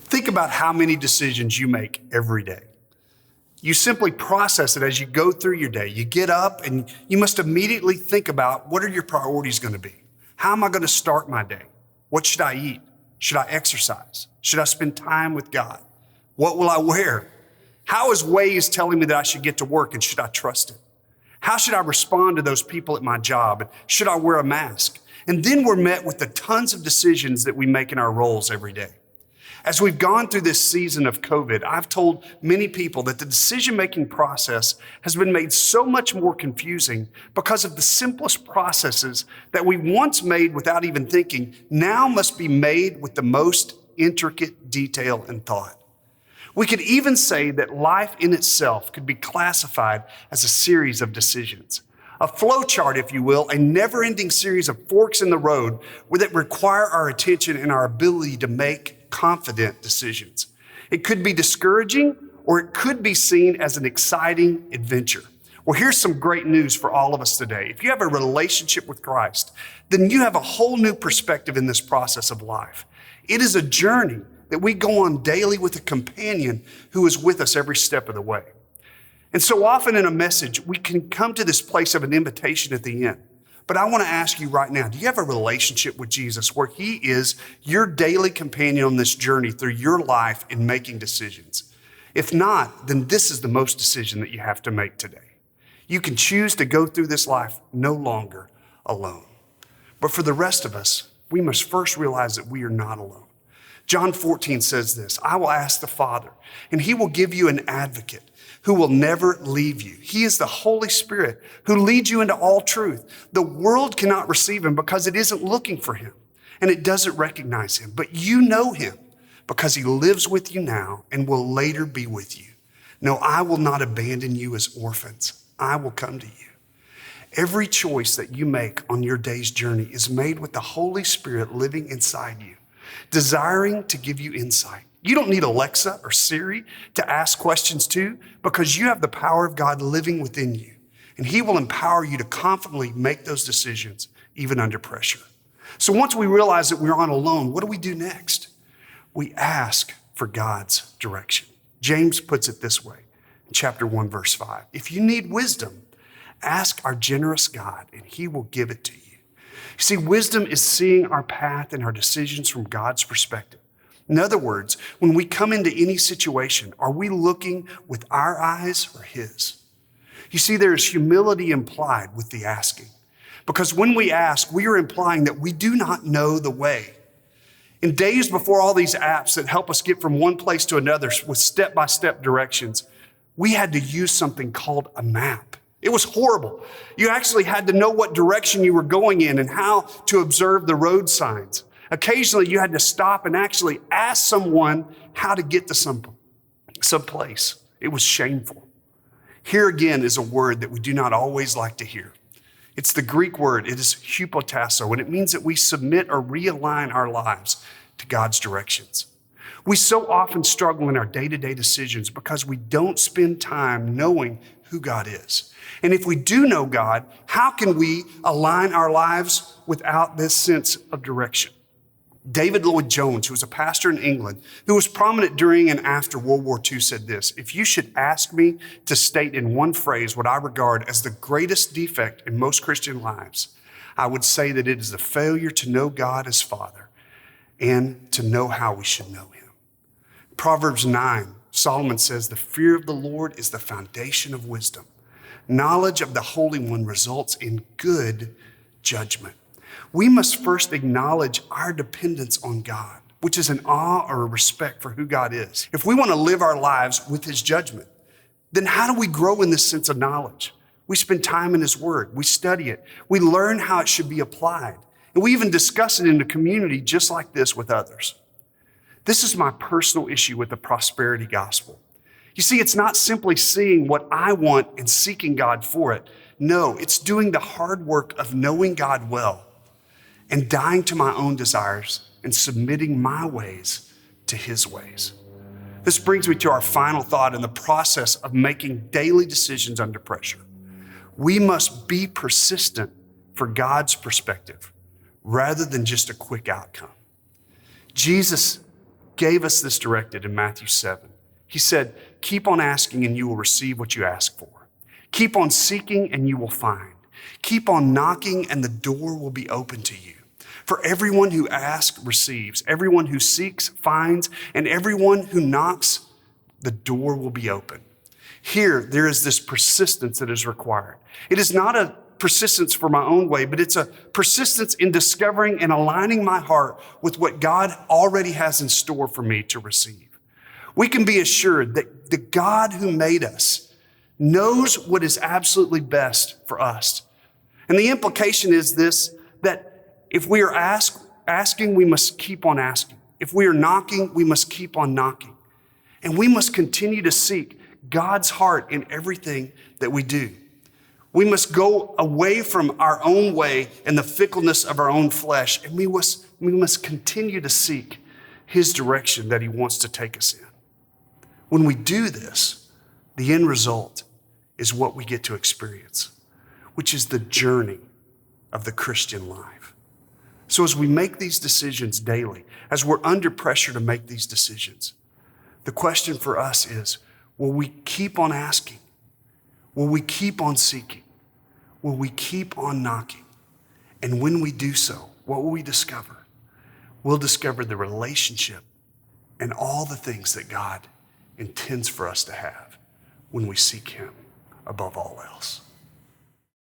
Think about how many decisions you make every day. You simply process it as you go through your day. You get up and you must immediately think about, what are your priorities going to be? How am I going to start my day? What should I eat? Should I exercise? Should I spend time with God? What will I wear? How is Waze telling me that I should get to work, and should I trust it? How should I respond to those people at my job? And should I wear a mask? And then we're met with the tons of decisions that we make in our roles every day. As we've gone through this season of COVID, I've told many people that the decision-making process has been made so much more confusing because of the simplest processes that we once made without even thinking now must be made with the most intricate detail and thought. We could even say that life in itself could be classified as a series of decisions. A flow chart, if you will, a never-ending series of forks in the road that require our attention and our ability to make confident decisions. It could be discouraging, or it could be seen as an exciting adventure. Well, here's some great news for all of us today. If you have a relationship with Christ, then you have a whole new perspective in this process of life. It is a journey that we go on daily with a companion who is with us every step of the way. And so often in a message, we can come to this place of an invitation at the end. But I want to ask you right now, do you have a relationship with Jesus where he is your daily companion on this journey through your life in making decisions? If not, then this is the most decision that you have to make today. You can choose to go through this life no longer alone. But for the rest of us, we must first realize that we are not alone. John 14 says this, I will ask the Father, and he will give you an advocate who will never leave you. He is the Holy Spirit who leads you into all truth. The world cannot receive him because it isn't looking for him and it doesn't recognize him. But you know him because he lives with you now and will later be with you. No, I will not abandon you as orphans. I will come to you. Every choice that you make on your day's journey is made with the Holy Spirit living inside you, desiring to give you insight. You don't need Alexa or Siri to ask questions to, because you have the power of God living within you, and he will empower you to confidently make those decisions even under pressure. So once we realize that we're not alone, what do we do next? We ask for God's direction. James puts it this way in chapter 1, verse 5. If you need wisdom, ask our generous God, and he will give it to you. You see, wisdom is seeing our path and our decisions from God's perspective. In other words, when we come into any situation, are we looking with our eyes or his? You see, there is humility implied with the asking, because when we ask, we are implying that we do not know the way. In days before all these apps that help us get from one place to another with step-by-step directions, we had to use something called a map. It was horrible. You actually had to know what direction you were going in and how to observe the road signs. Occasionally, you had to stop and actually ask someone how to get to someplace. It was shameful. Here again is a word that we do not always like to hear. It's the Greek word. It is hypotasso, and it means that we submit or realign our lives to God's directions. We so often struggle in our day-to-day decisions because we don't spend time knowing who God is. And if we do know God, how can we align our lives without this sense of direction? David Lloyd Jones, who was a pastor in England, who was prominent during and after World War II, said this, if you should ask me to state in one phrase what I regard as the greatest defect in most Christian lives, I would say that it is the failure to know God as Father and to know how we should know him. Proverbs 9, Solomon says, the fear of the Lord is the foundation of wisdom. Knowledge of the Holy One results in good judgment. We must first acknowledge our dependence on God, which is an awe or a respect for who God is. If we want to live our lives with his judgment, then how do we grow in this sense of knowledge? We spend time in his word. We study it. We learn how it should be applied. And we even discuss it in the community just like this with others. This is my personal issue with the prosperity gospel. You see, it's not simply seeing what I want and seeking God for it. No, it's doing the hard work of knowing God well and dying to my own desires and submitting my ways to his ways. This brings me to our final thought in the process of making daily decisions under pressure. We must be persistent for God's perspective rather than just a quick outcome. Jesus gave us this directive in Matthew 7. He said, keep on asking and you will receive what you ask for. Keep on seeking and you will find. Keep on knocking and the door will be open to you. For everyone who asks receives, everyone who seeks finds, and everyone who knocks, the door will be open. Here, there is this persistence that is required. It is not a persistence for my own way, but it's a persistence in discovering and aligning my heart with what God already has in store for me to receive. We can be assured that the God who made us knows what is absolutely best for us. And the implication is this, that if we are asking, we must keep on asking. If we are knocking, we must keep on knocking. And we must continue to seek God's heart in everything that we do. We must go away from our own way and the fickleness of our own flesh, and we must continue to seek his direction that he wants to take us in. When we do this, the end result is what we get to experience, which is the journey of the Christian life. So as we make these decisions daily, as we're under pressure to make these decisions, the question for us is, will we keep on asking? Will we keep on seeking? Will we keep on knocking? And when we do so, what will we discover? We'll discover the relationship and all the things that God intends for us to have when we seek him above all else.